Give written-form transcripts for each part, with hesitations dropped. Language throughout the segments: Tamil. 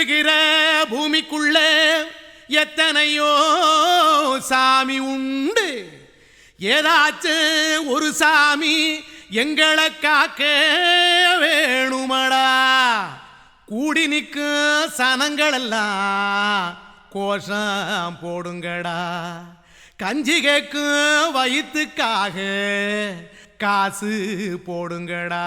இருக்கிற பூமிக்குள்ள எத்தனையோ சாமி உண்டு. ஏதாச்சும் ஒரு சாமி எங்களை காக்க வேணுமடா. கூடி நிற்கும் சனங்களெல்லாம் கோஷம் போடுங்கடா. கஞ்சி கேக்கும் வயிற்றுக்காக காசு போடுங்கடா.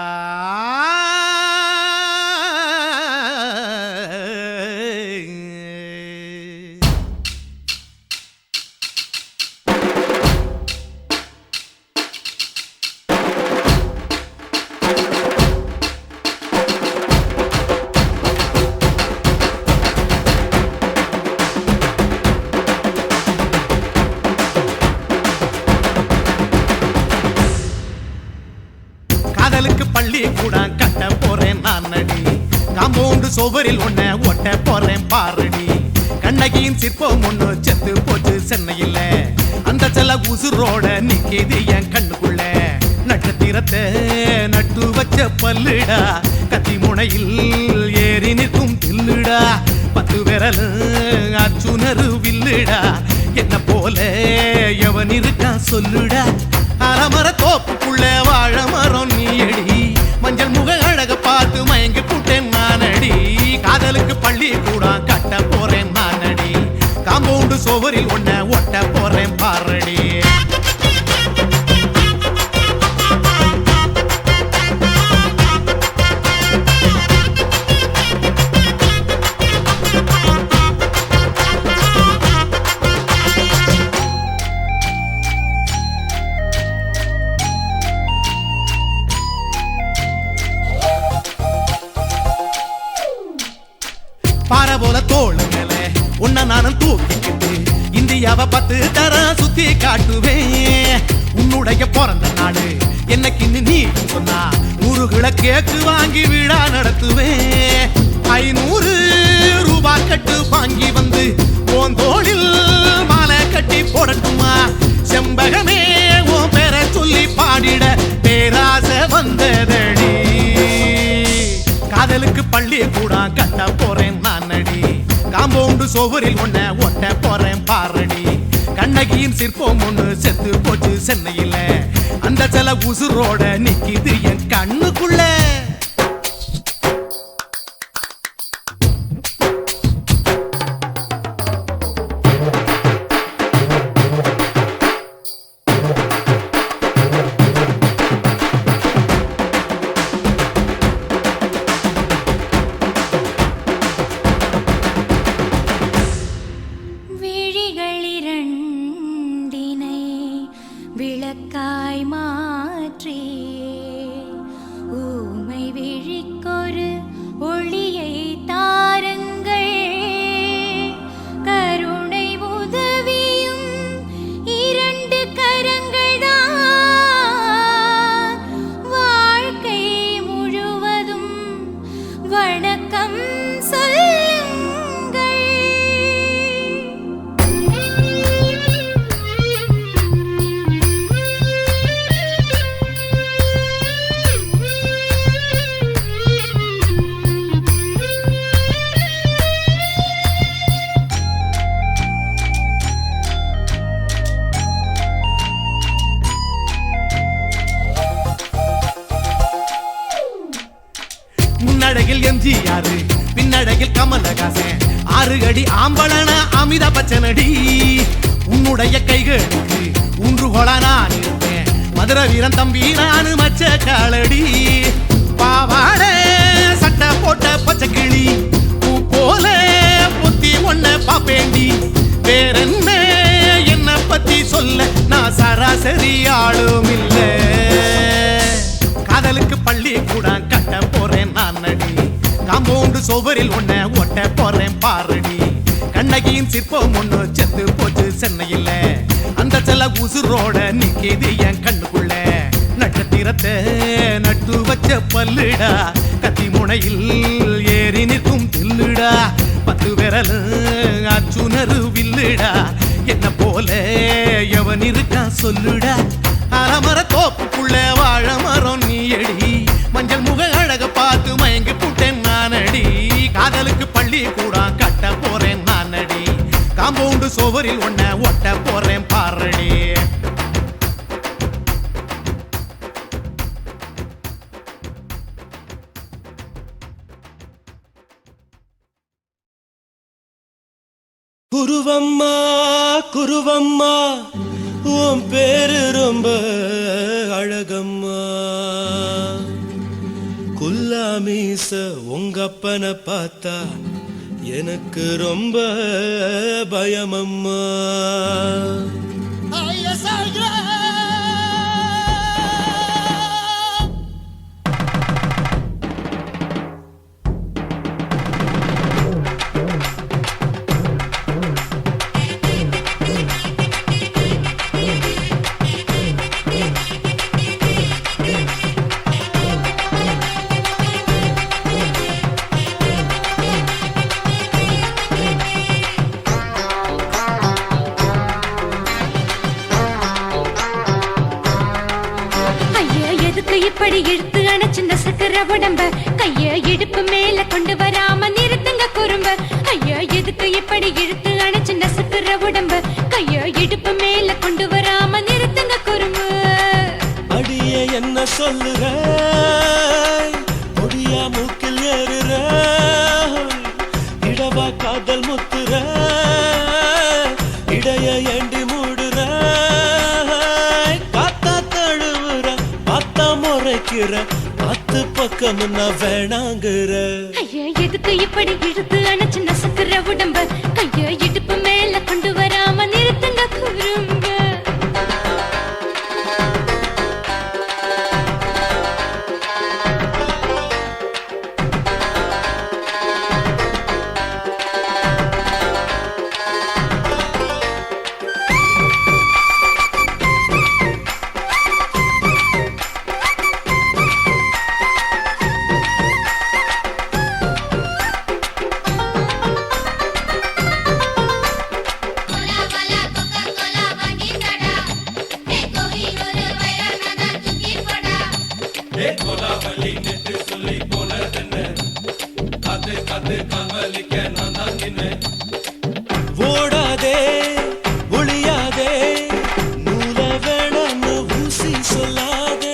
காதலுக்கு பள்ளி கூட கட்ட போறேன் நான் நடி. காம்பவுண்டு சோவரில் ஒன்ன ஒட்ட போறேன் பாரடி. கண்ணகியின் சிற்பம் ஒண்ணு செத்து போச்சு சென்னையில். அந்த செல்ல உசுரோட நிக்கிது என் கண்ணுக்குள்ள. நட்சத்திரத்தை நட்டு வச்ச பல்லுடா. கத்தி முனையில் ஏறி நிற்கும் தில்லுடா. 10 விரல் அச்சுணரு வில்லுடா. என்ன போல எவன் இருக்கா சொல்லுடா. அலமர தோப்புக்குள்ள வாழ மரம் நீயடி. மஞ்சள் முக அழக பார்த்து மயங்கி புட்டேன் நானடி. காதலுக்கு பள்ளி கூட கட்ட போறேன் நானடி. காம்பவுண்டு சோவரில் ஒன்ன ஒட்ட போறேன் பாரடி. பாறை போல தோளு மேல உன்ன நானும் தூக்கிக்கிட்டு இந்தியாவை 10 தரம் சுத்தி காட்டுவேன். உன்னுடைய பிறந்த நாடு என்னைக்கு நீ சொன்னா 100 கிலோ கேக்கு வாங்கி விழா நடத்துவேன். 500 ரூபாய் கட்டு வாங்கி வந்து உன் தோளில் மாலை கட்டி போடட்டுமா. செம்பகமே உன் பேரை சொல்லி பாடிட பேராசை வந்ததடி. காதலுக்கு பள்ளி கூட கட்ட போறேன் நானடி. காம்பவுண்டு சோவரில் ஒன்ன ஒட்ட போறேன் பாரடி. கண்ணகியின் சிற்பம் ஒண்ணு செத்து போச்சு சென்னையில். அந்த சில உசுரோட நிக்கிது என் கண்ணுக்குள்ள. விளக்காய் மாற்றி ஊமை விழிக்கொரு ஒளியை தாருங்கள். கருணை உதவியும் 2 கரங்கள் தான். வாழ்க்கை முழுவதும் வணக்கம் சொல்லுங்கள். முன்னடையில் எம்ஜிஆர் பின்னடையில் கமலஹாசன். 6 அடி ஆம்பளன அமிதாப் பச்சனடி. உன்னுடைய கைகளுக்கு ஊன்றுகோலா நான் இருப்பேன். மதுரை வீரன் தம்பி நானு மச்ச காலடி. பாவாட சட்டை போட்ட பச்சை கிளி பூ போல பொத்தி ஒன்ன பாப்பேண்டி. வேறென்ன என்ன பத்தி சொல்ல நான் சராசரி ஆளும் இல்ல. காதலுக்கு பள்ளி கூட கட்ட போறேன் நானடி. காம்பவுண்டு சோவரில் ஒன்ன ஒட்ட போறேன் பாரடி. கண்ணகியின் சிற்பம் ஒண்ணு செத்து போச்சு சென்னையில். அந்த செல்ல உசுரோட நிக்கிது என் கண்ணுக்குள்ள. நட்சத்திரத்தை நட்டு வச்ச பல்லுடா. கத்தி முனையில் ஏறி நிற்கும் தில்லுடா. 10 விரல் அச்சுணரு வில்லுடா. என்ன போல எவன் இருக்கா சொல்லுடா. அலமர தோப்புக்குள்ள வாழ மரம் நீயடி. மஞ்சள் முக அழக பார்த்து மயங்கி புட்டேன் நானடி. காதலுக்கு பள்ளி கூட காம்பவுண்டு சுவரில் ஒன்ன ஒட்ட போறேன் பாரடி. குருவம்மா குருவம்மா உன் பேரு ரொம்ப அழகம்மா. குல்லாமீச உங்க அப்பனை பார்த்தா எனக்கு ரொம்ப பயமம்மா. இப்படி இழுத்து அணைச்சு நசுக்கிற உடம்ப கைய இடுப்பு மேல கொண்டு வராம நிறுத்துங்க குறும்ப. ஐயா எதுக்கு இப்படி இழுத்து அணைச்சு நசுக்கிற உடம்ப கைய இடுப்பு மேல கொண்டு வராம நிறுத்துங்க குறும்பு. அடியே என்ன சொல்லுற ஒடியா மூக்கில் ஏறுற இடவா காதல் முத்துற இடைய ஏண்டி மூடுற காத்தா தழுவுற பார்த்தா முறைக்கிற பத்து பக்கம் நான் வேணாங்குற. ஐயா எதுக்கு இப்படி இழுத்து அணைச்சு நசுக்கிற உடம்ப கைய இடுப்பு மேல கொண்டு வராம நிறுத்துங்க குறும்ப. ஓடாதே ஒளியாதே நூல வேணான்னு ஊசி சொல்லாதே.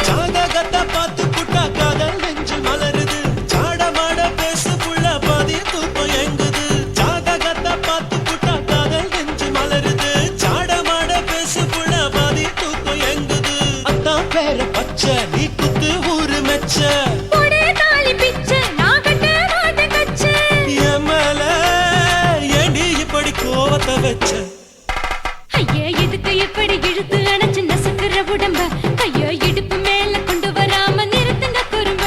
ஜாதகத்தை பார்த்து புட்டா காதல் நெஞ்சு மலருது சாடமாட பேசு புள்ள பாதி தூக்கம் எங்குது. ஜாதகத்தை பார்த்து புட்டா காதல் நெஞ்சு மலருது சாடமாட பேசு புள்ள பாதி தூக்கம் எங்குது. அத்தான் பேர பச்சை நீ குத்து ஊரு மெச்ச எமல ஏண்டி இப்படி கோவத்தை வச்ச. ஐயா எதுக்கு இப்படி இழுத்து அணைச்சு நசுக்கிற உடம்ப கைய இடுப்பு மேல கொண்டு வராம நிறுத்துங்க குறும்ப.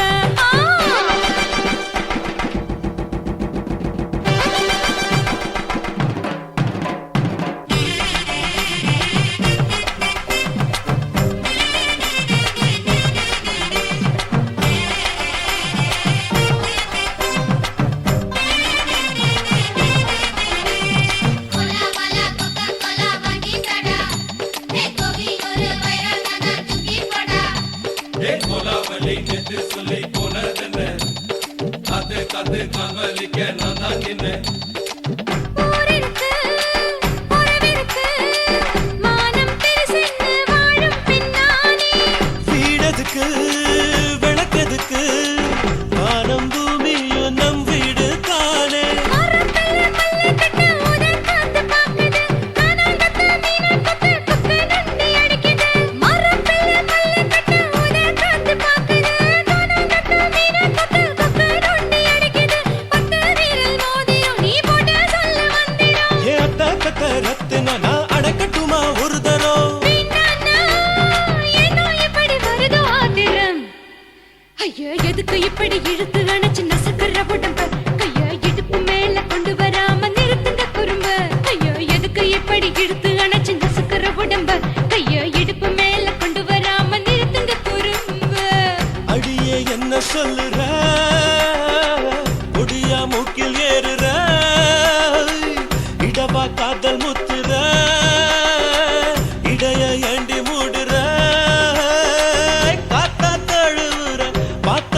ஊரிருக்கு, உறவிருக்கு, மானம் பெருசென்னு வாழும் பின்னானே. வீடதுக்கு விளக்கதுக்கு வானம் பூமியும் நம் வீடு தானே. மரத்துல மல்லு கட்டு உதர் காத்து பாக்குது, கானாங்கத்து மீனாங்கத்து குக்கு நண்டி அடிக்குது. மரத்துல மல்லு கட்டு உதர் காத்து பாக்குது, கானாங்கத்து மீனாங்கத்து குக்கு நண்டி அடிக்குது. பத்து வீரல் மோதிரம் நீ போட்டு சொல்ல வந்திடும். ஏ அத்த கத்த ரத்தின நான் அடக்கட்டுமா ஒரு தரம். வீணானா, ஏனோ இப்படி வருதோ ஆத்திரம். ஐயா எதுக்கு இப்படி இழுத்து அணைச்சு நசுக்கிற உடம்ப கைய இடுப்பு மேல கொண்டு வராம நிறுத்துங்க குறும்ப. ஐயா எதுக்கு இப்படி இழுத்து அணைச்சு நசுக்கிற உடம்ப கைய இடுப்பு மேல கொண்டு வராம நிறுத்துங்க குறும்ப. அடியே என்ன சொல்லுற ஒடியா மூக்கில் ஏறுற இடவா காதல் முத்துற இடைய ஏண்டி மூடுற காத்தா தழுவுற பார்த்த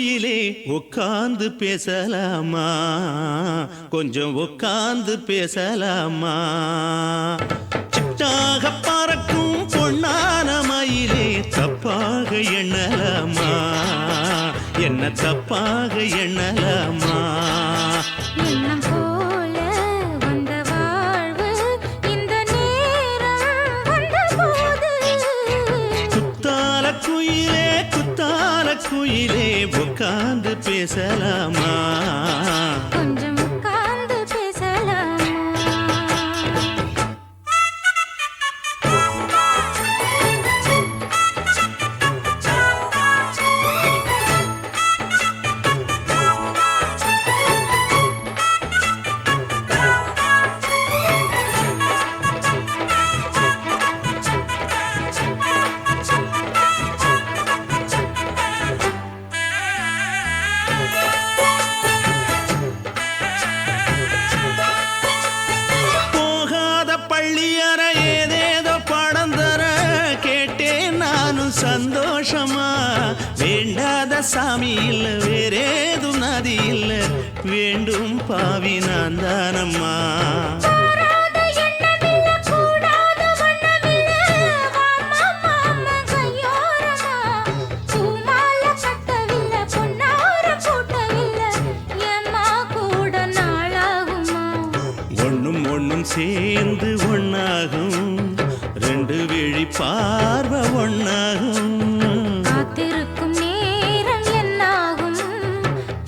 குயிலே உட்கார்ந்து பேசலாமா கொஞ்சம் உட்கார்ந்து பேசலாமா சிட்டாக பறக்கும் பொன்னான மயிலே தப்பாக எண்ணலாமா என்ன தப்பாக எண்ணலாமா எண்ணம் போல வந்த வாழ்வு இந்த நேரம் வந்தபோது குத்தால குயிலே உட்கார்ந்து பேசலாமா கொஞ்சம் உட்கார்ந்து பேசலாமா சந்தோஷமா வேண்டாத சாமி இல்ல வேறேதும் நதி இல்ல வேண்டும் பாவி நான் தானம்மா ஒண்ணும் ஒண்ணும் சேர்ந்து ஒண்ணாகும் ரெண்டு விழி பார்வை ஒண்ணாகும் காத்திருக்கும் நேரம் என்னாகும்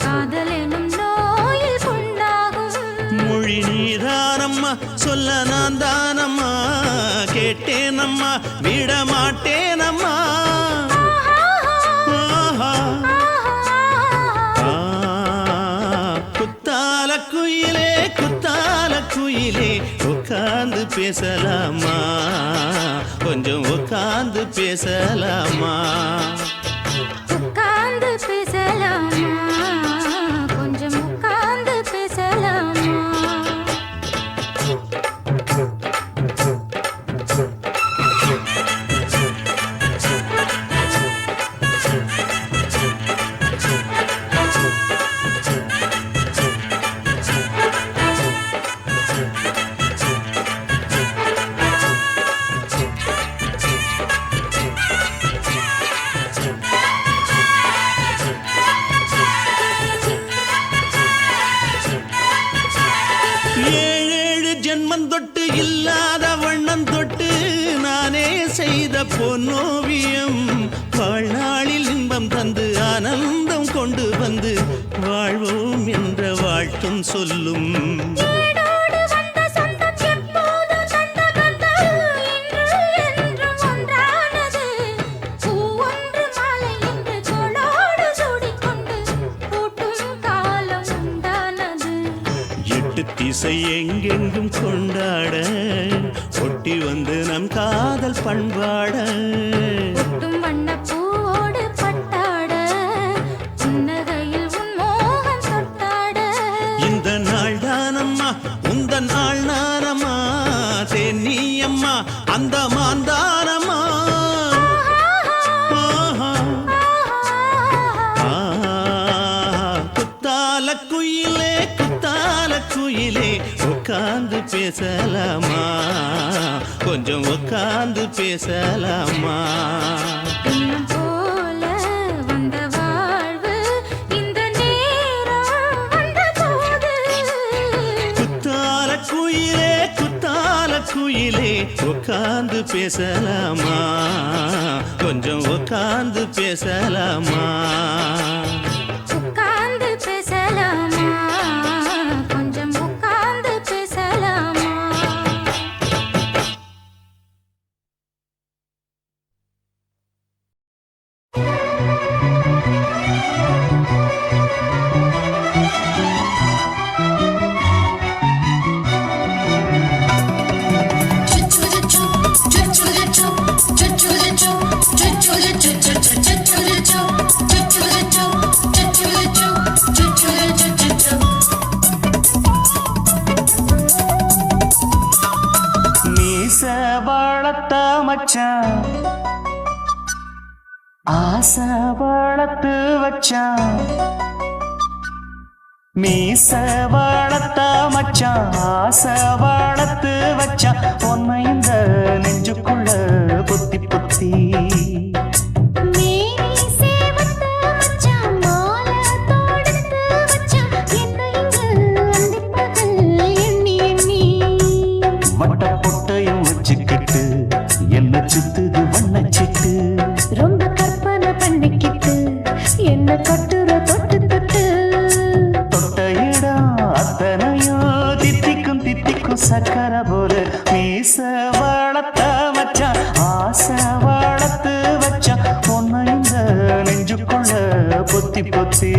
காதல் எனும் நோயில் கொண்டாகும் மொழி நீதானம்மா சொல்ல நான் தானம்மா கேட்டேனம்மா விட மாட்டேனம்மா குத்தால குயிலே உட்கார்ந்து பேசலாமா கொஞ்சம் உட்கார்ந்து பேசலாமா உட்கார்ந்து பேசலாமா கொஞ்சம் உட்கார்ந்து பேசலாமா தொட்டு இல்லாத வண்ணம் தொட்டு நானே செய்த பொன்னோவியம் வாழ்நாளில் இன்பம் தந்து ஆனந்தம் கொண்டு வந்து வாழ்வோம் என்ற வாழ்த்தும் சொல்லும் திசை எங்கெங்கும் கொண்டாட ஒட்டி வந்து நம் காதல் பண்பாட வண்ணப்பூவோடு பட்டாட புன்னகையில் உன் மோகம் தொட்டாட இந்த நாள் தானம்மா உந்த நாள் நானம்மா தென்னியம்மா அந்த மாந்தானம்மா குயிலே உட்கார்ந்து பேசலாமா கொஞ்சம் உட்கார்ந்து பேசலாமா போல வந்த வாழ்வு இந்த நேரம் வந்தபோது குத்தால குயிலே உட்கார்ந்து பேசலாமா கொஞ்சம் உட்கார்ந்து பேசலாமா உட்கார்ந்து பேசலாமா கொஞ்சம் உட்கார்ந்து பேசலாமா மீச வாழத்த மச்சான் ஆசை வளர்த்து வச்சான் மீச வளர்த்த மச்சான் ஆசை வளர்த்து வச்சான் உன்னை இந்த நெஞ்சுக்குள்ள பொத்தி பொத்தி மேனி சேவத்த மச்சான் மாலை தொடுத்து வச்சான் என்ன இங்கு அந்திப்பகல் எண்ணி எண்ணி வட்ட பொட்டையும் வச்சுக்கிட்டு என்ன சுத்துது வண்ணச்சிட்டு ரொம்ப கற்பனை பண்ணிக்கிட்டு என்ன கட்டுற தொட்டு தொட்டு தொட்ட இடம் அத்தனையோ தித்திக்கும் தித்திக்கும் சக்கரை போல மீச வளர்த்த மச்சான் ஆசை வளர்த்து வச்சான் உன்னை இந்த நெஞ்சுக்குள்ள பொத்தி பொத்தி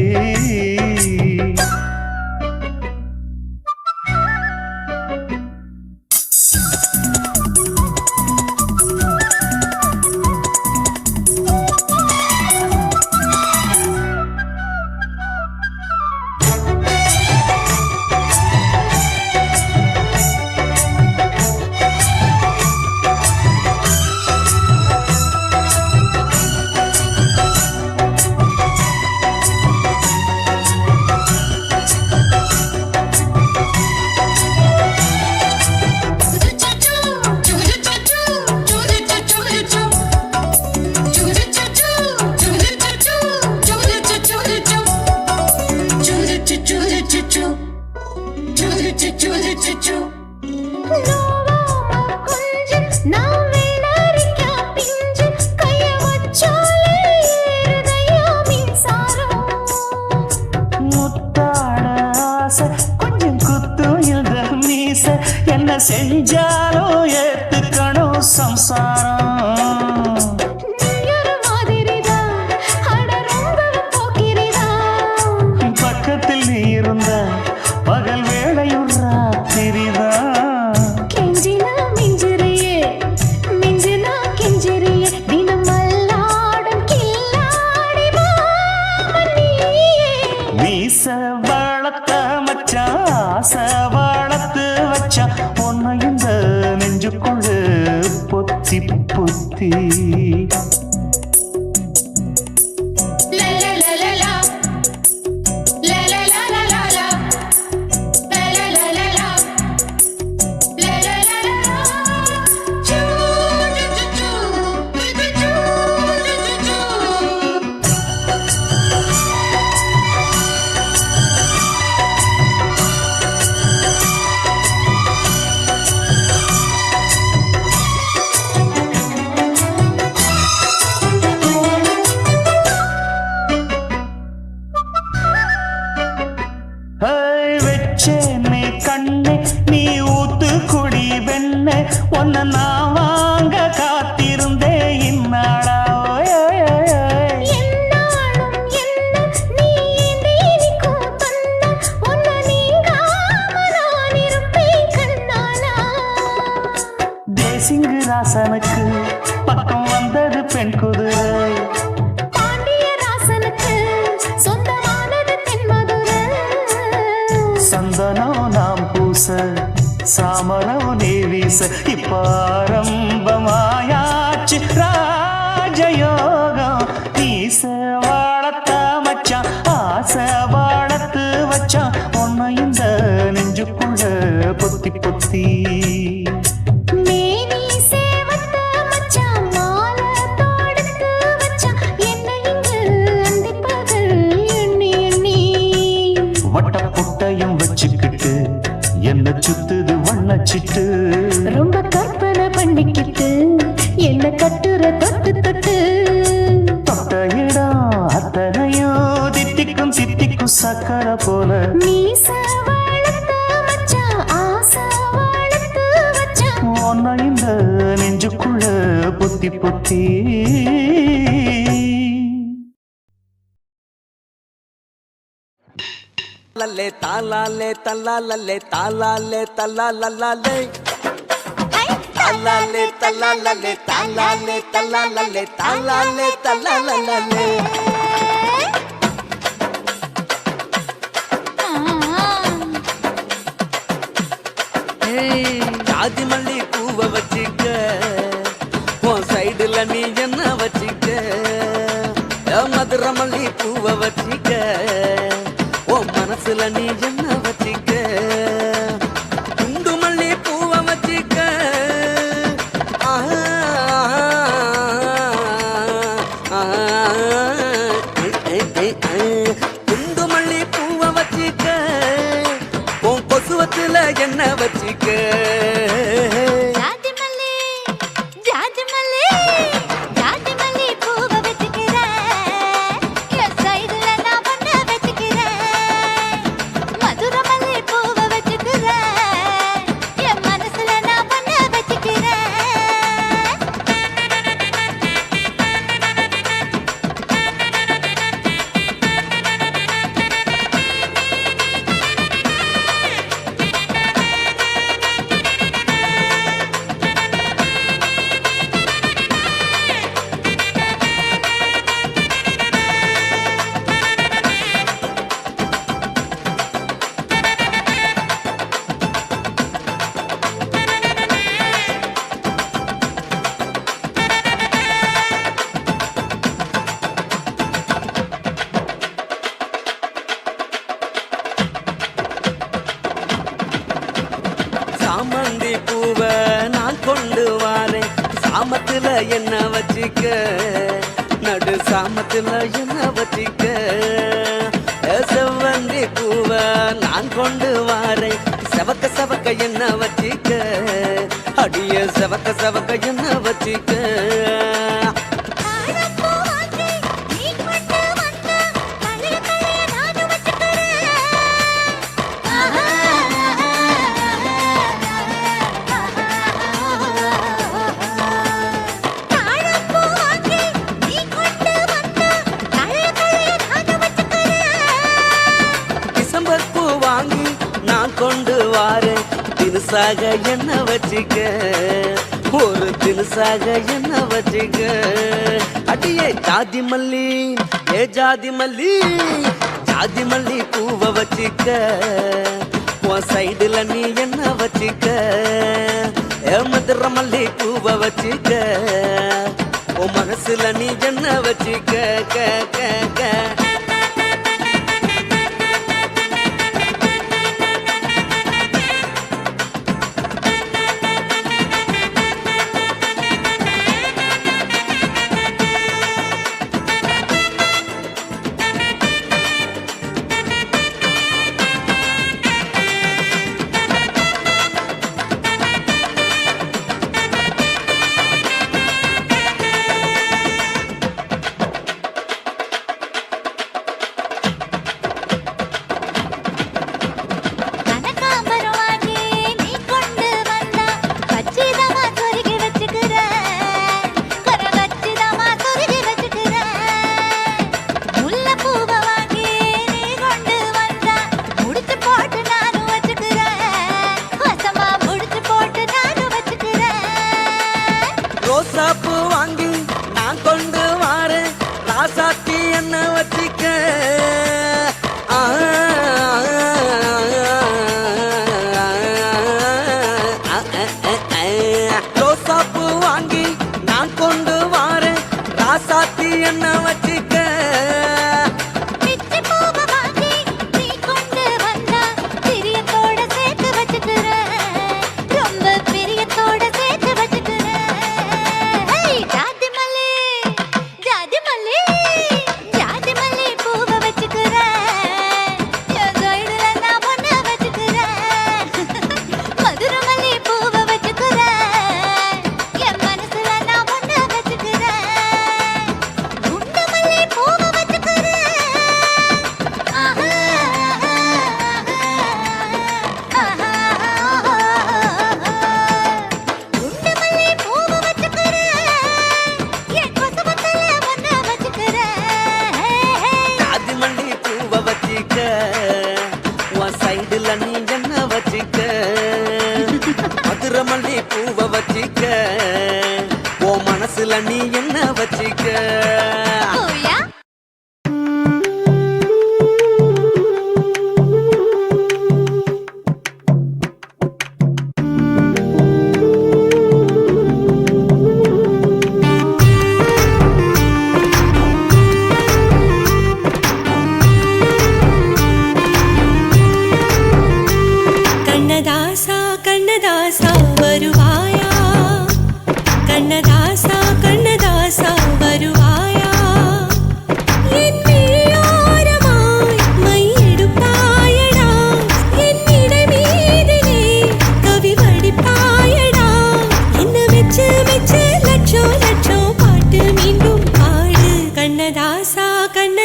கொஞ்சம் குத்தும் இந்த மீச என்ன செஞ்சாலும் ஏத்துக்கணும் சம்சாரம் பக்கத்தில் நீ இருந்த பகல் வேளையும் ராத்திரிதான் கெஞ்சினா மிஞ்சிறியே மிஞ்சினா கெஞ்சிறியே தினம் மல்லாடும் கில்லாடி மாமணியே மீச வளர்த்த மச்சான் ஆசை வளர்த்து வச்சான் உன்னை இந்த நெஞ்சுக்குள்ள பொத்தி பொத்தி வச்சேனே கண்ணே நீ ஊத்து குடி வெண்ணே உன்னை நான் வாங்க காத்திருந்தே இந்நாளா என்னாலும் என்ன நீ நீனிக்கும் தந்த உன்னை நீங்காம நான் இருப்பேன் கண்ணாலா தேசிங்கு ராசனுக்கு பக்கம் வந்தது பெண் குதிரை பாண்டிய ராசனுக்கு சொந்தமானது தென்மதுரை சந்தனம் நாம் பூச சாமரம் நீ வீச இப்ப ஆரம்பமாயாச்சு ராஜயோகம் நீச வாழத்த மச்சான் ஆசை வாழத்து வச்சான் உன்னை இந்த நெஞ்சுக்குள்ள பொத்தி பொத்தி மேனி சேவத்த மச்சான் மாலை தொடுத்து வச்சான் என்ன இங்கு அந்திப்பகல் எண்ணி எண்ணி வட்ட பொட்டையும் வச்சுக்கிட்டு என்ன சுத்துது வண்ணச்சிட்டு ரொம்ப கற்பனை பண்ணிக்கிட்டு என்ன கட்டுற தொட்டு தொட்டு தொட்ட இடம் அத்தனையோ தித்திக்கும் தித்திக்கும் சக்கரை போல மீச வளர்த்த மச்சான் ஆசை வளர்த்து வச்சான் உன்னை இந்த நெஞ்சுக்குள்ள பொத்தி பொத்தி லல்லே தாலாலே தல்லாலே தாலாலே தல்லாலே தாலாலே தல்லாலே தாலாலே தல்லாலே தாலாலே தல்லாலே ஜாதி மல்லி பூவை வச்சுக்க உன் சைடுல நீ என்ன வச்சுக்க என்ன வச்சிக்க ஜாதி மல்லி ஜாதி மல்லி ஜாதி மல்லி பூவை வச்சுக்கிறேன் என் சைடுல நான் பண்ண வச்சுக்கிறேன் மதுரை மல்லி பூவை வச்சுக்கிறேன் என் மனசுல நான் பண்ண வச்சுக்கிறேன் சாமந்தி பூவை நான் கொண்டு வாரேன் சாமத்துல என்ன வச்சிக்க நடு சாமத்துல என்ன வச்சிக்க செவ்வந்தி பூவை நான் கொண்டு வாரேன் செவக்க செவக்க என்ன வச்சிக்க அடிய செவக்க செவக்க என்ன வச்சிக்க டிசம்பர் பூ வாங்கி நான் கொண்டு வாரேன் தினுசாக என்ன வச்சிக்க ஒரு தினுசாக என்ன வச்சிக்க அடியே ஜாதி மல்லி ஏ ஜாதி மல்லி ஜாதி மல்லி பூவை வச்சிக்க உன் சைடுல நீ என்ன வச்சிக்க ஏ மதுரை மல்லி பூவை வச்சிக்க உன் மனசுல நீ என்ன வச்சிக்க க க க கனகாம்பரம் வாங்கி நீ கொண்டு வந்தா வச்சிதமா சொருகி வச்சுக்கிறேன் கர வச்சிதமா சொருகி வச்சுக்கிறேன் முல்லைப்பூவை வாங்கி நீ கொண்டு வந்தா முடிச்சு போட்டு நானும் வச்சுக்கிறேன் வசமா முடிச்சு போட்டு நானும் வச்சுக்கிறேன் ரோசா பூ வாங்கி நான் கொண்டு வாரேன் ராசாத்தி என்ன வச்சிக்க ஆ, ரோசா பூ வாங்கி நான் கொண்டு வாரேன் ராசாத்தி என்ன வச்சிக்க பிச்சி பூவை வாங்கி நீ கொண்டு வந்தா பிரியத்தோட சேர்த்து வச்சுக்கிறேன் ரொம்ப பிரியத்தோட சேர்த்து வச்சுக்கிறேன் ஜாதி மல்லி ஜாதி மல்லி ஜாதி மல்லி பூவை வச்சுக்கிறேன் என் சைடுல நான் பொண்ண வச்சுக்கிறேன் மதுரை மல்லி பூவை வச்சுக்கிறேன் என் மனசுல நான் பொண்ண வச்சுக்கிறேன் குண்டு மல்லி பூவை வச்சுக்கிறேன் ஆஹா குண்டு மல்லி பூவை வச்சுக்கிறேன் என் கொசவத்துல ஒன்ன வச்சுக்கிறேன் ஜாதி மல்லி பூவை வச்சிக்க உன் சைடுல நீ என்ன வச்சிக்க மதுரை மல்லி பூவை வச்சிக்க உன் மனசுல நீ என்ன வச்சிக்க ஓயா கண்ணதாசா கண்ணதாசா வருவாயா கண்ணதாசா கண்ணதாசா வருவாயா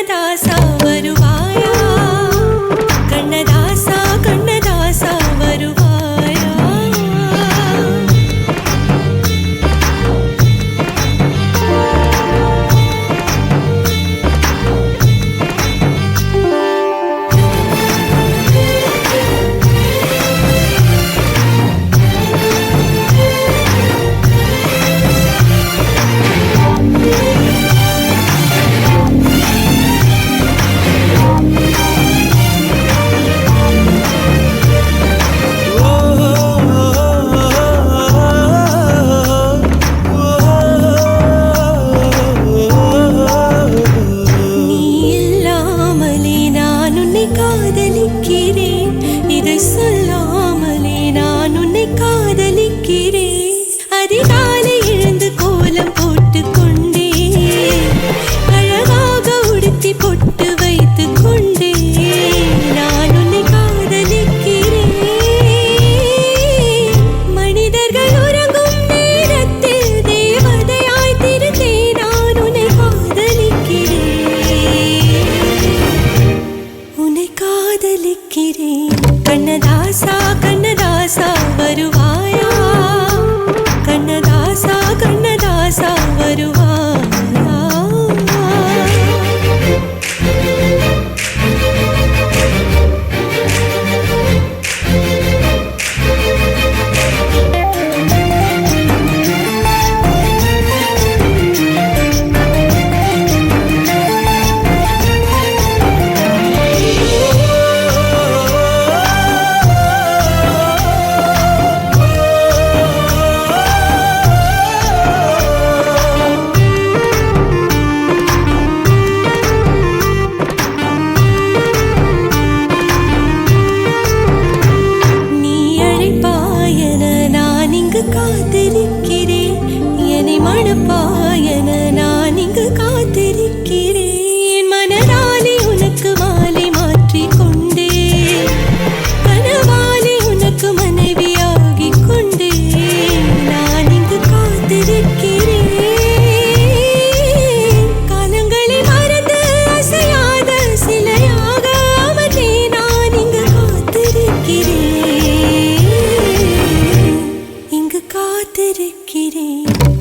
கண்ணதாசா வருவாயா கண்ணதாசா கண்ணதாசா வருவாயா கண்ணதாசா கண்ணதாசா வருவாயா கண்ணதாசா கண்ணதாசா வருவாயா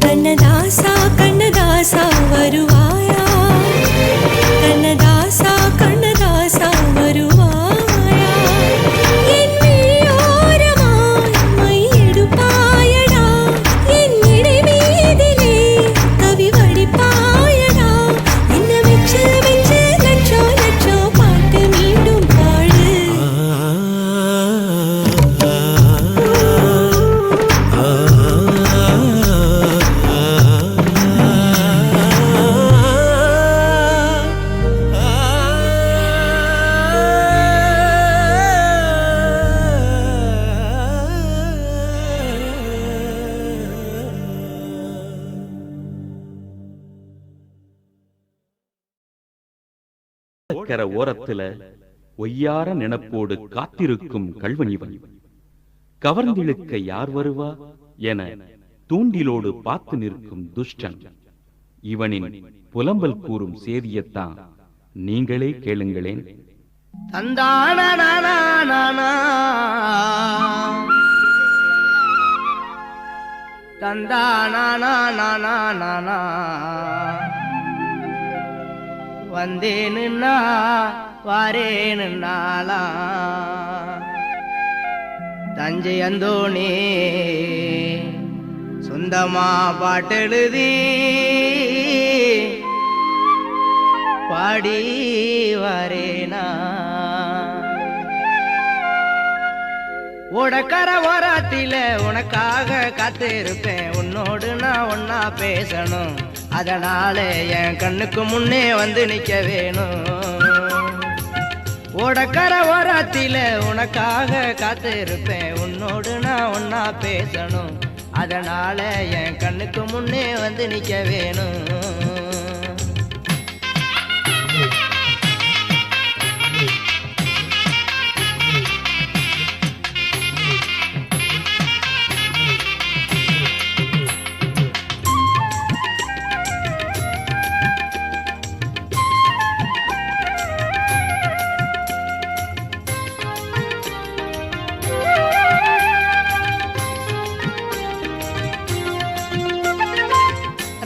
கண்ணதாசா கண்ணதாசா வருவாயா கண்ணதாசா கண்ணதாசா வருவாயா என் விழியோரமாய் மையெடுப்பாயடா என் இடை மீதிலே கவி வடிப்பாயடா என்ன வெச்சு வெச்சு லட்சோ லட்சோ பாட்டு மீண்டும் பாடு கர ஓரத்துல ஒய்யார நினப்போடு காத்திருக்கும் கள்வனிவன் கவர்ந்திழுக்க யார் வருவா என தூண்டிலோடு பார்த்து நிற்கும் துஷ்டன் இவனின் புலம்பல் கூறும் சேதியத்தான் நீங்களே கேளுங்களேன். வந்தேனுன்னா வாரேனுன்னாலா தஞ்சை அந்தோணி சொந்தமா பாட்டெழுதி பாடி வாரேனா உடக்கர ஓரத்தில உனக்காக காத்திருப்பேன் உன்னோடு நான் ஒன்னா பேசணும் அதனால என் கண்ணுக்கு முன்னே வந்து நிக்க வேணும் உடக்கர ஓரத்தில உனக்காக காத்திருப்பேன் உன்னோடு நான் ஒன்னா பேசணும் அதனால என் கண்ணுக்கு முன்னே வந்து நிக்க வேணும்.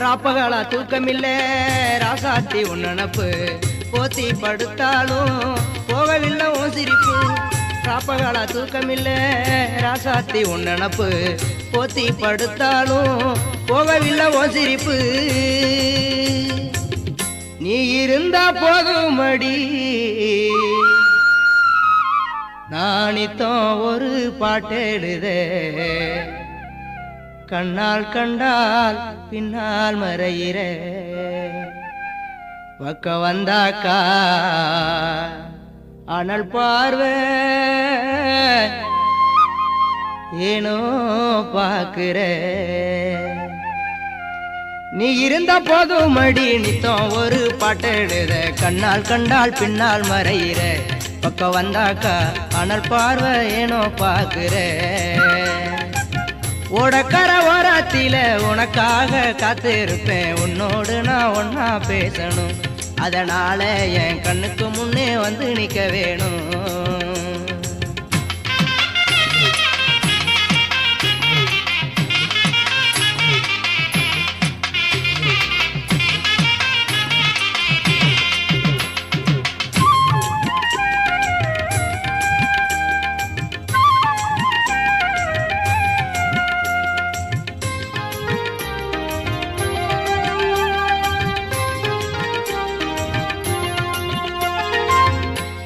ராப்பகலா தூக்கமில்ல ராசாத்தி உன் நினப்பு போத்தி படுத்தாலும் போகவில்லை உன் சிரிப்பு ராப்பகலா தூக்கமில்ல ராசாத்தி உன் நினப்பு போத்தி படுத்தாலும் போகவில்லை உன் சிரிப்பு நீ இருந்தா போதுமடி நானித்தோம் ஒரு பாட்டெழுதே கண்ணால் கண்டால் பின்னால் மறையிற பக்க வந்தாக்கா அனல் பார்வை ஏனோ பாக்குற நீ இருந்த போதும் மடி நித்தம் ஒரு பாட்டெழுத கண்ணால் கண்டால் பின்னால் மறையிற பக்க வந்தாக்கா அனல் பார்வை ஏனோ பாக்குற ஓடக்கர ஓரத்தில உனக்காக காத்திருப்பேன் உன்னோடு நான் ஒன்னா பேசணும் அதனால என் கண்ணுக்கு முன்னே வந்து நிக்க வேணும்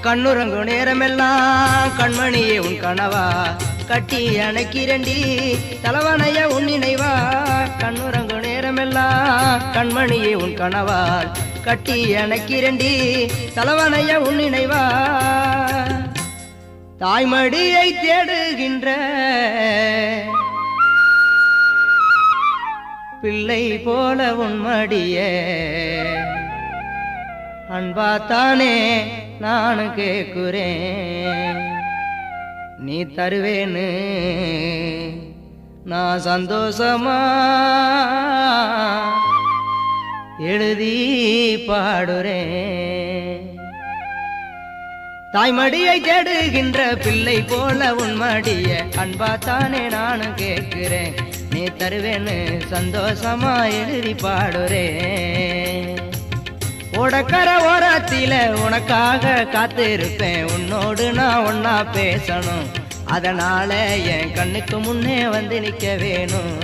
கண்ணுறங்கு நேரமெல்லாம் கண்மணியே உன் கனவா கட்டி அணைக்கிறண்டி தலைவனைய உன் நினைவா கண்ணுறங்கு நேரமெல்லாம் கண்மணியே உன் கனவால் கட்டி அணைக்கிறண்டி தலைவனைய உன் நினைவா தாய்மடியை தேடுகின்ற பிள்ளை போல உன் மடியே அன்பாத்தானே நான் கேக்குறேன் நீ தருவேன்னு நான் சந்தோஷமா எழுதி பாடுறேன் தாய்மடியை தேடுகின்ற பிள்ளை போல உன் மடிய அன்பாத்தானே நான் கேட்கிறேன் நீ தருவேன்னு சந்தோஷமா எழுதி பாடுறேன் ஓடக்கர ஓரத்தில உனக்காக காத்திருப்பேன் உன்னோடு நான் ஒன்னா பேசணும் அதனால என் கண்ணுக்கு முன்னே வந்து நிக்க வேணும்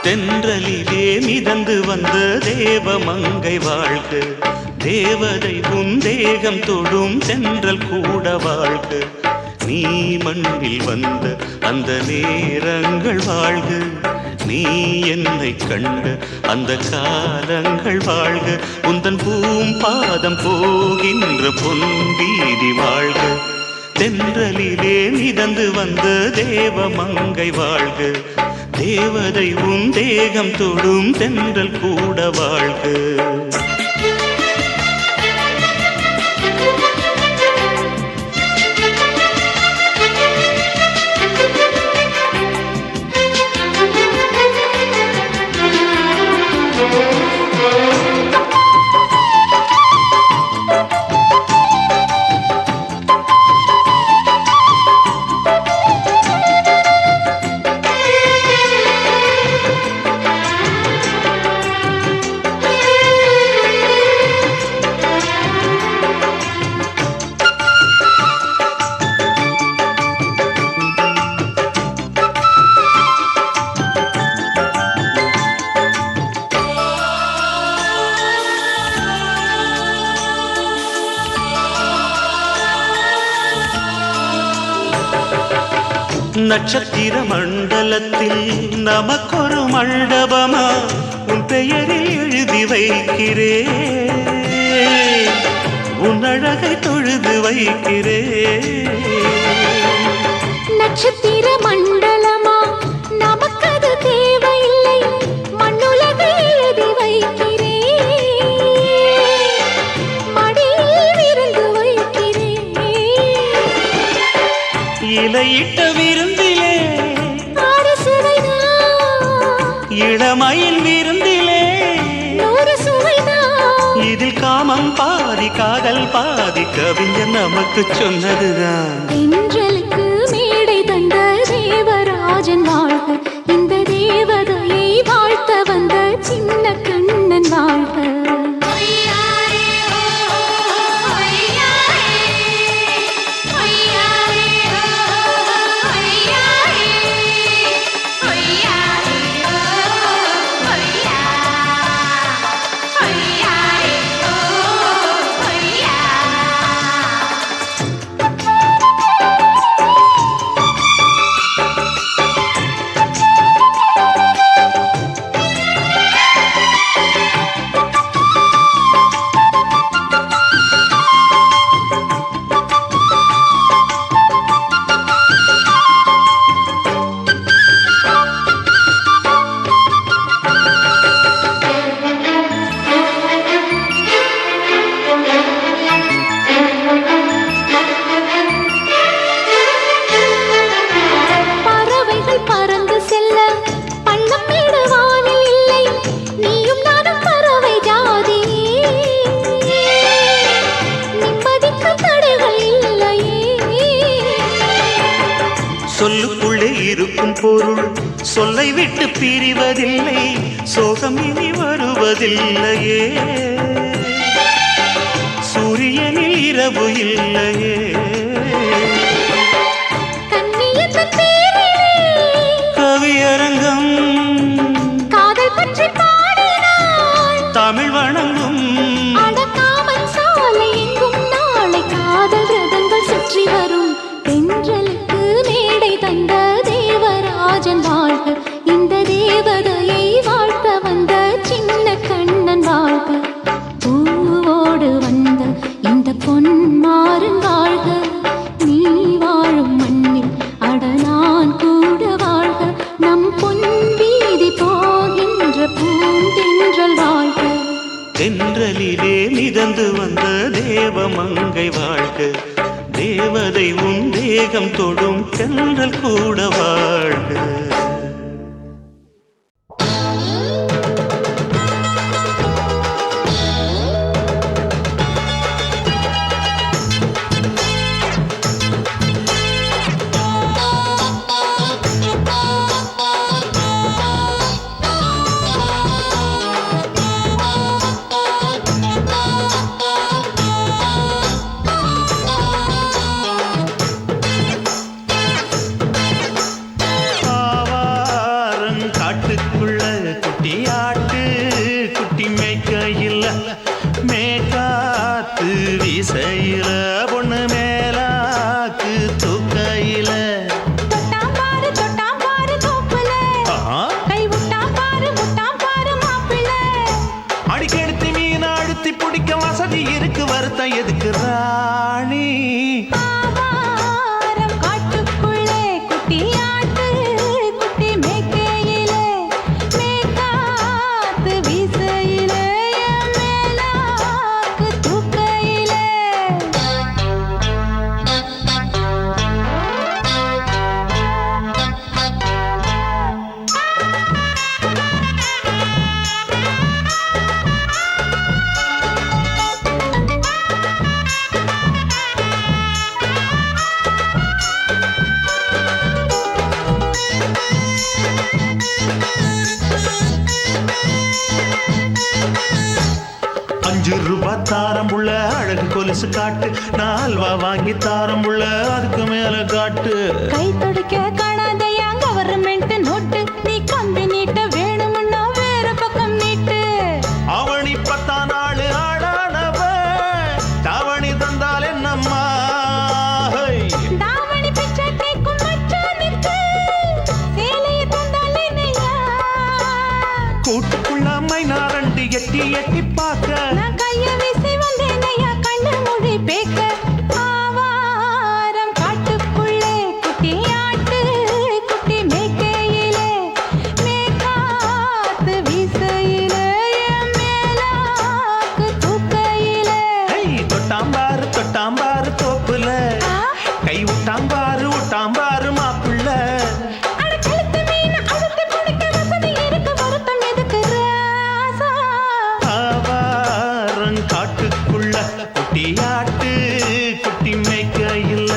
தென்றலிலே மிதந்து வந்த தேவமங்கை வாழ்க தேவதை உன் தேகம் தொடும் தென்றல் கூட வாழ்க நீ மண்ணில் வந்த அந்த நேரங்கள் வாழ்க நீ என்னை கண்ட அந்த காலங்கள் வாழ்க உந்தன் பூம்பாதம் போகின்ற பொன்வீதி வாழ்க தென்றலிலே மிதந்து வந்த தேவமங்கை வாழ்க தேவதை உன் தேகம் தொடும் தென்றல் கூட வாழ்க நட்சத்திர மண்டலத்தில் நமக்கொரு மண்டபமா உன் பெயரில் எழுதி வைக்க வைக்கிறேன் உன் அழகை தொழுது வைக்கிறேன் நட்சத்திர மண்டலமா நமக்கது தேவையில்லை மண்ணுலகை எழுதி வைக்கிறேன் மடியில் விருந்து வைக்கிறேன் இலையிட்ட விருந்திலே ஆறு சுவைதான் இளமயில் விருந்திலே நூறு சுவைதான் இதில் காமம் பாதி காதல் பாதி கவிஞர் நமக்கு சொன்னதுதான் தென்றலுக்கு மேடை தந்த தேவராஜன் வாழ்க இந்த தேவதையை வாழ்த்த வந்த சின்ன கண்ணன் வாழ்க சொல்லுக்குள்ளே இருக்கும் பொருள் சொல்லை விட்டு பிரிவதில்லை சோகம் இனி வருவதில்லையே சூரியனில் இரவு இல்லையே கவியரங்கம் காதல் பற்றி பாடினாள் தமிழ் வணங்கும் அடக்காமல் சாலை எங்கும் நாளை காதல் ரதங்கள் சுற்றி வரும் தென்றலுக்கு மேடை தந்த தேவராஜன் வாழ்க இந்த தேவதையை வாழ்த்த வந்த சின்ன கண்ணன் வாழ்க பூவோடு வந்த இந்த பொன்மாறன் வாழ்க நீ வாழும் மண்ணில் அட நான் கூட வாழ்க நம் பொன் வீதி போகின்ற பூந்தென்றல் வாழ்க தென்றலிலே மிதந்து வந்த தேவமங்கை வாழ்க தேவதை உன் தேகம் தொடும் தென்றல் கூட வாழ்க வீசையில பொண்ணு மேலாக்கு தூக்கையில அடிக்கெடுத்து மீன் அழுத்தி பிடிக்க வசதி இருக்கு வருத்தம் எதுக்கு ராணி ₹5 தாரம் புள்ள அழகு கொலுசு காட்டு நால்வா வாங்கி தாரம் புள்ள அதுக்கு மேல காட்டு கை துடிக்க காணாதையா கவர்மெண்ட் நோட்டு நீ கம்பி நீட்ட வேணும்னா வேற பக்கம் நீட்டு அவனி 10 நாள் ஆடானவ தாவணி தந்தால் என்னம்மா தாவணி பிச்சை கேக்கும் மச்சானுக்கு சேலையை தந்தால் என்னையா கூட்டுக்குள்ள மைனா ரெண்டு எட்டி எட்டி பார்க்க நான் கைய வீசி வந்தேன் ஐயா கண்ணு மொழி பேக்க ஆவாரம் காட்டுக்குள்ளே குட்டி ஆட்டு குட்டி மேய்க்கையிலே மேக்காத்து வீசையிலே என் மேலாக்கு தூக்கையிலே தொட்டாம்பாரு தோப்புல கை விட்டாம்பாரு மாப்பிள்ள காட்டுக்குள்ள குட்டியாட்டு குட்டி மேய்க்கையில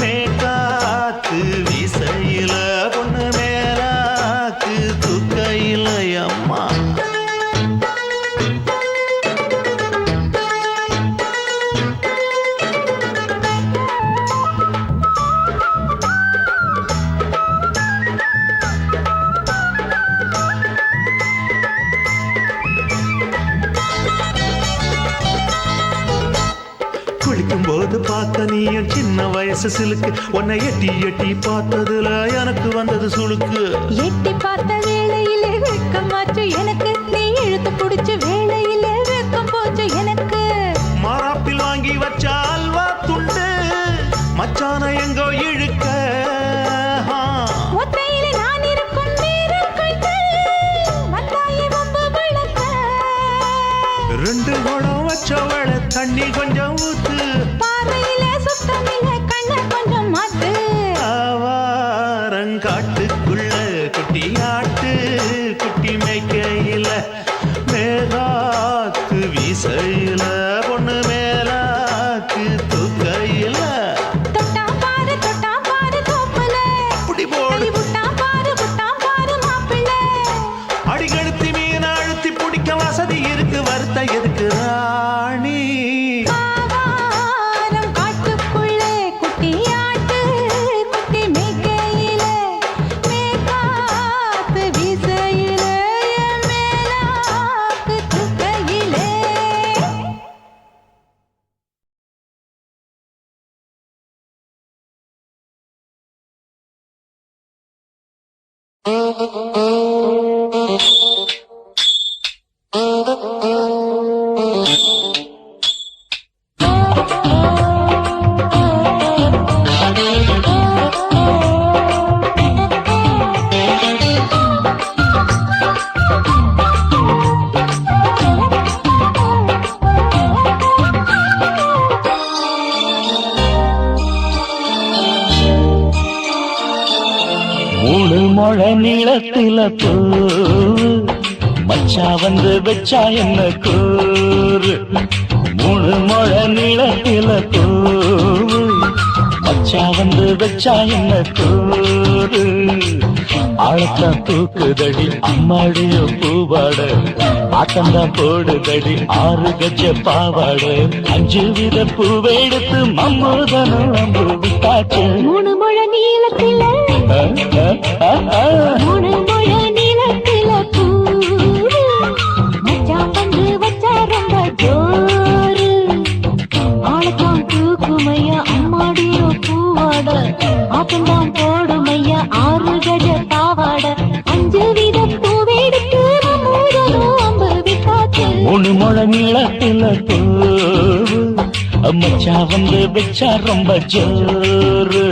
மேக்காத்து வீசையில பொண்ணு மேலாக்கு தூக்கையில அம்மா குளிக்கும்போது பார்த்த நீயும் சின்ன வயசு சிலுக்கு உன்னை எட்டி எட்டி பார்த்ததுல எனக்கு வந்தது சுளுக்கு எட்டி பார்த்த வேளையிலே வெக்கம் மாற்று எனக்கு நீ இழுத்து புடிச்ச வேளையிலே வெக்கம் போச்சு எனக்கு மாறாப்பில் வாங்கி வச்ச அல்வா துண்டு மச்சான எங்கோ இழுக்க ஒத்தையிலே நான் இருக்கும் நேரம் கண்டு வந்தாயே வம்பு விளக்க ரெண்டு குடம் வச்சவள தண்ணி கொஞ்சம் ஊத்து பார்வையிலே சுத்தமில்லை கண்ண கொஞ்சம் மாத்து ஆவாரங்காட்டுக்குள்ள குட்டியாட்டு குட்டி மேய்க்கையில மேலாக்கு வீசையில பொண்ணு மேலாக்கு தூக்கையில தொட்டாம் பாரு தோப்புல அப்படி போடு விட்டாம் பாரு மாப்பிள்ளை அடிகழுத்தி மீன் அழுத்தி பிடிக்க வசதி இருக்கு வருத்த எதுக்கு ராணி ஆவாரம் காட்டுக்குள்ளே குட்டியாட்டு குட்டி மேய்க்கையிலே மேக்காத்து வீசையிலே என் மேலாக்கு தூக்கையிலே மூணு முழ நீளத்தில பூ மச்சா வந்து வச்சா என்ன கூறு மூணு முழ நீளத்தில பூ மச்சா வந்து வச்சா என்ன கூறு ஆழத்தான் தூக்குதடி அம்மாடியோ பூவாட ஆட்டந்தான் போடுதடி 6 கஜ பாவாட 5 வித பூவெடுத்து மம்மூதனும் அம்பு விட்டாச்சு மூணு முழ நீளத்தில மூணு முழ நீளத்தில பூ மச்சான் வந்து வச்சா ரொம்ப ஜோரு ஆளத்தான் தூக்குமையா அம்மாடியோ பூவாட ஆட்டந்தான் போடுமையா 6 கஜ பாவாட 5 வித பூவெடுத்து மம்மூதனும் அம்பு விட்டாச்சு மூணு முழ நீளத்தில பூ மச்சா வந்து வச்சா ரொம்ப ஜோரு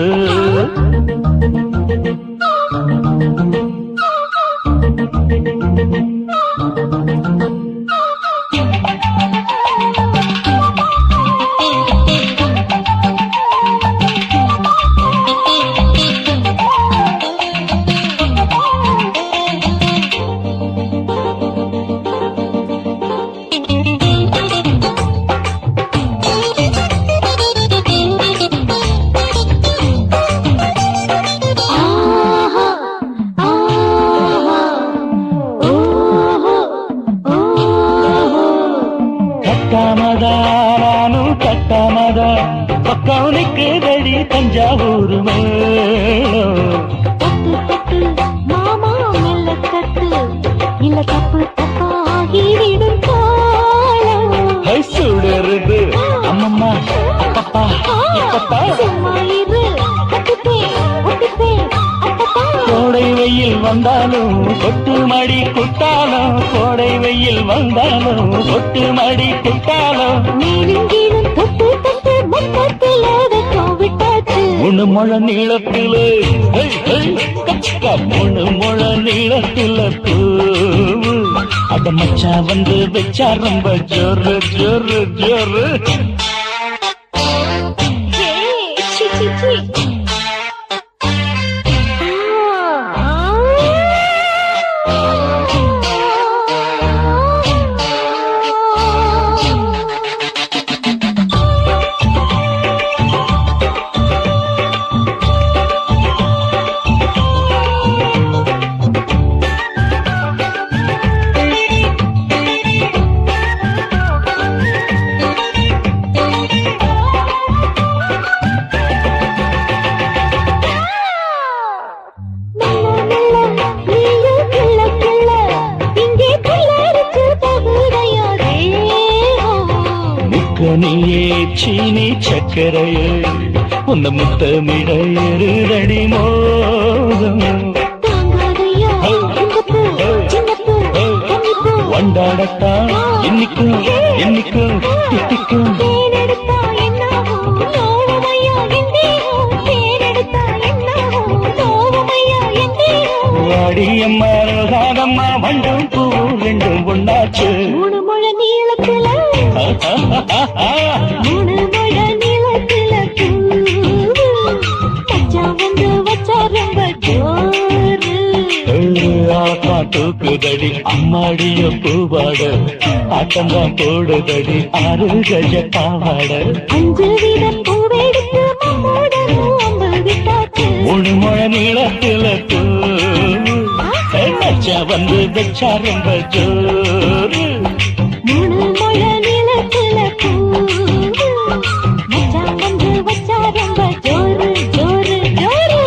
கட்டாமதா பக்கவனுக்கு தடி தஞ்சாவூர் மேளம் மாமா மெல்ல தட்டு இல்ல தப்பு தப்பாகிவிடும் காலம் சுடருது அம்மம்மா அப்பப்பா இப்பப்பா சும்மா இரு கட்டுப்பே ஒட்டுப்பே அப்பப்பா கோடை வெயில் வந்தாலும் கொட்டு மடி குத்தாலும் கோடை வெயில் வந்தாலும் கொட்டு மடி குத்தாலும் நீனும் தொட்டு தொட்டு முத்தத்தில் வைக்கும் விட்டாச்சு மூணு முழ நீளத்தில மூணு முழ நீளத்தில பூவு அத மச்சா வந்து வச்சா ரொம்ப ஜோரு ஜோரு ஜோரு சி சி சி நீயே சீனி சக்கரையே உந்த முத்தமிட எருதடி மோகம் வண்டாடத்தான் என்னைக்கும் என்னைக்கும் திட்டிக்கும் வாடியம்மா ரோசாதம்மா வண்டும் பூ ரெண்டும் ஒண்ணாச்சு மூணு முழ நீளத்துல மூணு முழ நீளத்துல மச்சா வந்து வச்சா ரொம்ப ஜோரு தூக்குதடி அம்மாடிய பூவாட ஆட்டம்தான் போடுதடி 6 கஜ பாவாட 5 வீதம் பூவெடுத்து மம்மோட விட்டாச்சு மூணு முழ நீளத்துல மச்சா வந்து வச்சா ரொம்ப ஜோரு மூணு முழ நீளத்துல மச்சா வந்து வச்சா ரொம்ப ஜோரு ஜோரு ஜோரு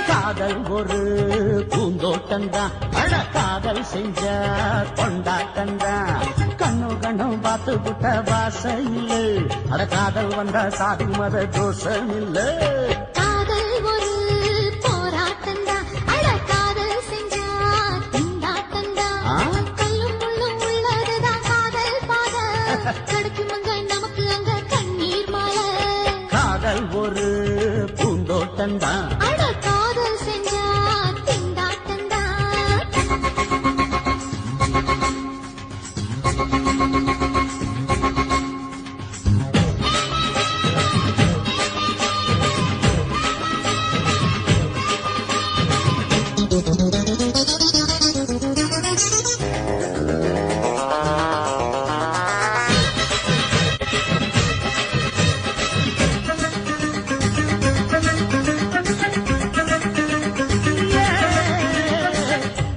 காதல் ஒரு பூந்தோட்டந்தான் அட காதல் செஞ்ச கொண்டாட்டந்தான் கண்ணு கண்ணும் பார்த்து புட்ட வாசையில் அட காதல் வந்த சாதி மத தோஷம் இல்ல காதல் ஒரு போராட்டந்தான் அட காதல் செஞ்சா திண்டாட்டந்தான் கல்லும் முள்ளும் உள்ளதுதான் காதல் பாத கிடைக்கும் அங்க நமக்கு அங்க கண்ணீர் மாலை காதல் ஒரு பூந்தோட்டந்தான் அட காதல் செஞ்சா திண்டாட்டந்தான்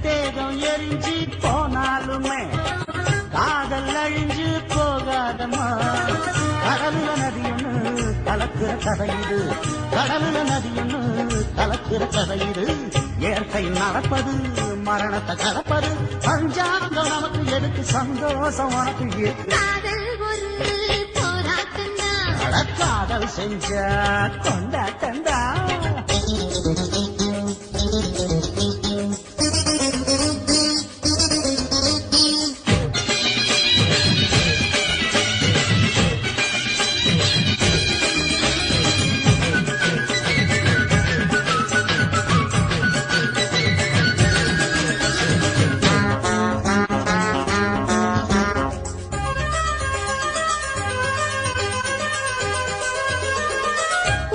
தேகம் எரிஞ்சு போனாலுமே காதல் அழிஞ்சு போகாதம்மா கடலுல நதி ஒண்ணு கலக்குற கதையுது கடலுல நதி ஒண்ணு கலக்குற கதையுது இயற்கை நடப்பது மரணத்தை கலப்பது பஞ்சாங்கம் நமக்கு எதுக்கு சந்தோஷம் உனக்கு இருக்கு காதல் ஒரு போராட்டந்தான் அட காதல் செஞ்ச கொண்டாட்டந்தா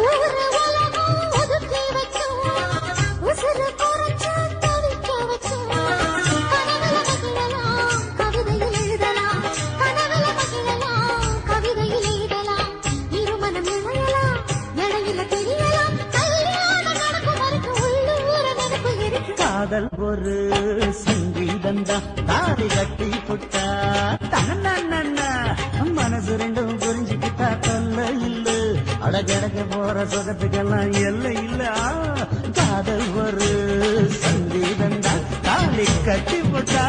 ஊரு உலகம் ஒதுக்கி வைக்கும் உசுர குறைச்சு தவிக்க வச்சும் கனவுல மகிழலாம் கவிதையில் எழுதலாம் கனவுல மகிழலாம் கவிதையில் எழுதலாம் இருமனம் இணையலாம் இடையில தெரியலாம் கல்யாணம் நடக்கும் வரைக்கும் உள்ளூர நினைப்பு இருக்கு காதல் ஒரு சங்கீதம் சங்கீதந்தா தாலி கட்டி புட்டா தன்னா மனசு ரெண்டும் புரிஞ்சுக்கிட்டா தொல்ல இல்ல அடகடக போற சொகத்துக்கெல்லாம் எல்லை இல்ல காதல் ஒரு சங்கீதந்தா தாலி கட்டி புட்டா